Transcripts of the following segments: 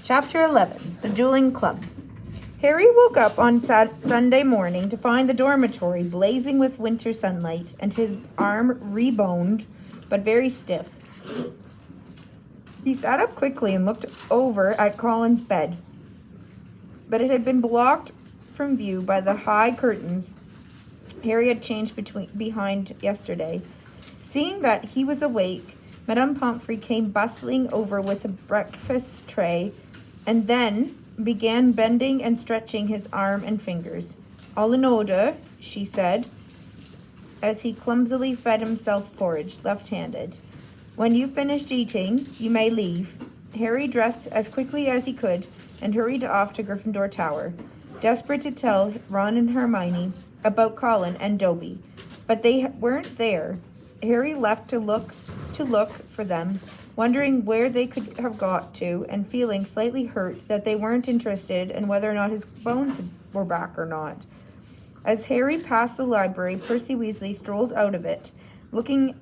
Chapter 11. The Dueling Club. Harry woke up on Sunday morning to find the dormitory blazing with winter sunlight and his arm reboned, but very stiff. He sat up quickly and looked over at Colin's bed, but it had been blocked from view by the high curtains Harry had changed behind yesterday. Seeing that he was awake, Madame Pomfrey came bustling over with a breakfast tray and then began bending and stretching his arm and fingers. "All in order," she said, as he clumsily fed himself porridge, left-handed. "When you've finished eating, you may leave." Harry dressed as quickly as he could and hurried off to Gryffindor Tower, desperate to tell Ron and Hermione about Colin and Dobby, but they weren't there. Harry left to look for them, wondering where they could have got to and feeling slightly hurt that they weren't interested in whether or not his bones were back or not. As Harry passed the library, Percy Weasley strolled out of it, looking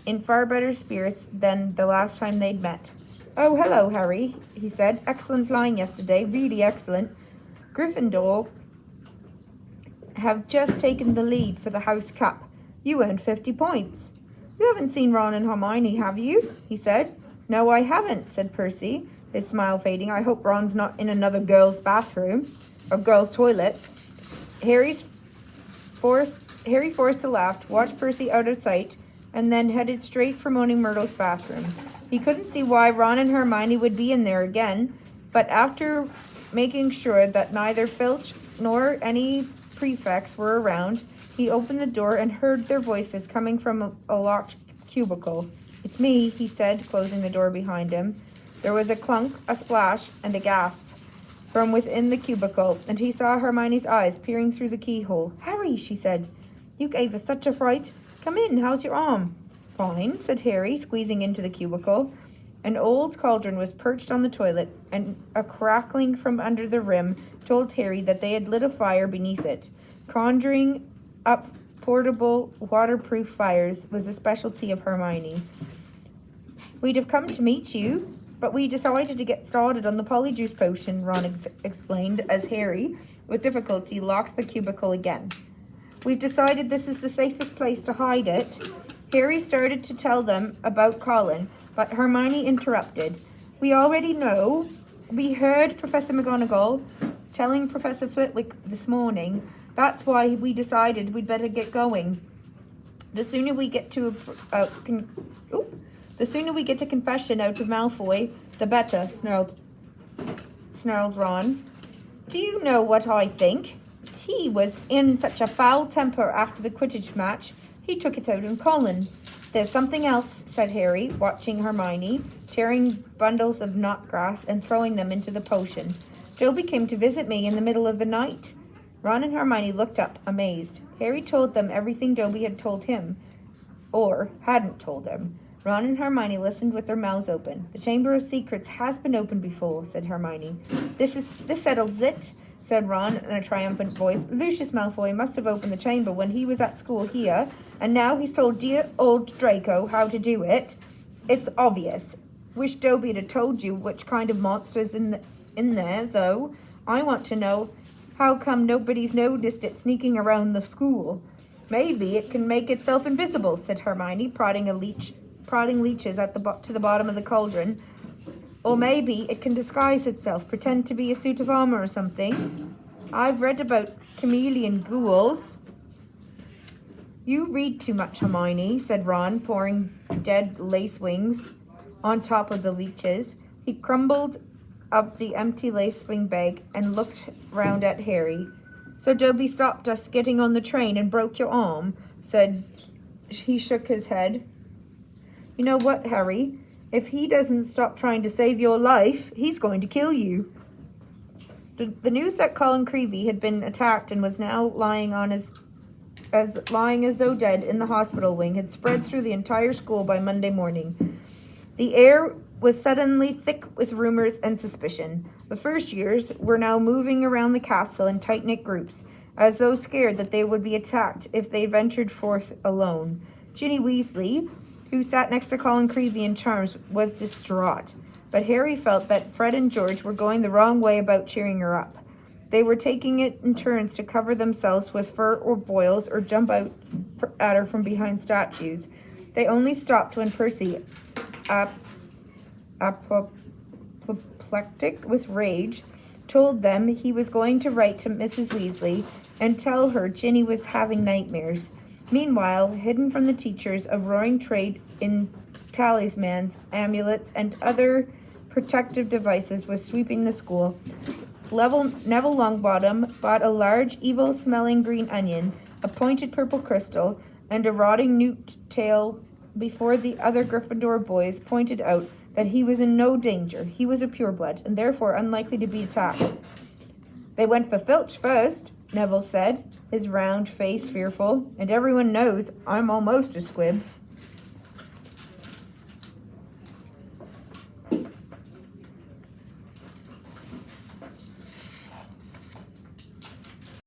in far better spirits than the last time they'd met. "Oh, hello, Harry," he said. "Excellent flying yesterday, really excellent. Gryffindor have just taken the lead for the House Cup. You earned 50 points. You haven't seen Ron and Hermione, have you?" he said. "No, I haven't," said Percy, his smile fading. "I hope Ron's not in another girl's bathroom, or girl's toilet." Harry forced a laugh, watched Percy out of sight, and then headed straight for Moaning Myrtle's bathroom. He couldn't see why Ron and Hermione would be in there again, but after making sure that neither Filch nor any prefects were around, he opened the door and heard their voices coming from a locked cubicle. "It's me," he said, closing the door behind him. There was a clunk, a splash, and a gasp from within the cubicle, and he saw Hermione's eyes peering through the keyhole. "Harry," she said, "you gave us such a fright. Come in, how's your arm?" "Fine," said Harry, squeezing into the cubicle. An old cauldron was perched on the toilet, and a crackling from under the rim told Harry that they had lit a fire beneath it. Conjuring up portable, waterproof fires was a specialty of Hermione's. "We'd have come to meet you, but we decided to get started on the polyjuice potion," Ron explained as Harry, with difficulty, locked the cubicle again. "We've decided this is the safest place to hide it." Harry started to tell them about Colin, but Hermione interrupted. "We already know. We heard Professor McGonagall telling Professor Flitwick this morning. That's why we decided we'd better get going. The sooner we get to confession out of Malfoy, the better," snarled Ron. "Do you know what I think? He was in such a foul temper after the Quidditch match, he took it out on Colin." "There's something else," said Harry, watching Hermione, tearing bundles of knotgrass and throwing them into the potion. "Dobby came to visit me in the middle of the night." Ron and Hermione looked up, amazed. Harry told them everything Dobby had told him, or hadn't told him. Ron and Hermione listened with their mouths open. "The Chamber of Secrets has been opened before," said Hermione. This settles it," said Ron in a triumphant voice. "Lucius Malfoy must have opened the chamber when he was at school here, and now he's told dear old Draco how to do it. It's obvious. Wish Dobby had told you which kind of monster's in there, though. I want to know how come nobody's noticed it sneaking around the school." "Maybe it can make itself invisible," said Hermione, prodding leeches to the bottom of the cauldron. "Or maybe it can disguise itself, pretend to be a suit of armor or something. I've read about chameleon ghouls." "You read too much, Hermione," said Ron, pouring dead lace wings on top of the leeches. He crumbled up the empty lace wing bag and looked round at Harry. "So Dobby stopped us getting on the train and broke your arm?" He shook his head. "You know what, Harry? If he doesn't stop trying to save your life, he's going to kill you." The news that Colin Creevey had been attacked and was now lying as though dead in the hospital wing had spread through the entire school by Monday morning. The air was suddenly thick with rumors and suspicion. The first years were now moving around the castle in tight-knit groups, as though scared that they would be attacked if they ventured forth alone. Ginny Weasley, who sat next to Colin Creevey in Charms, was distraught. but Harry felt that Fred and George were going the wrong way about cheering her up. They were taking it in turns to cover themselves with fur or boils or jump out at her from behind statues. They only stopped when Percy, apoplectic with rage, told them he was going to write to Mrs. Weasley and tell her Ginny was having nightmares. Meanwhile, hidden from the teachers, a roaring trade in talismans, amulets, and other protective devices was sweeping the school. Neville Longbottom bought a large, evil-smelling green onion, a pointed purple crystal, and a rotting newt tail before the other Gryffindor boys pointed out that he was in no danger. He was a pureblood, and therefore unlikely to be attacked. They went for Filch first, Neville said, his round face fearful, and everyone knows I'm almost a squib.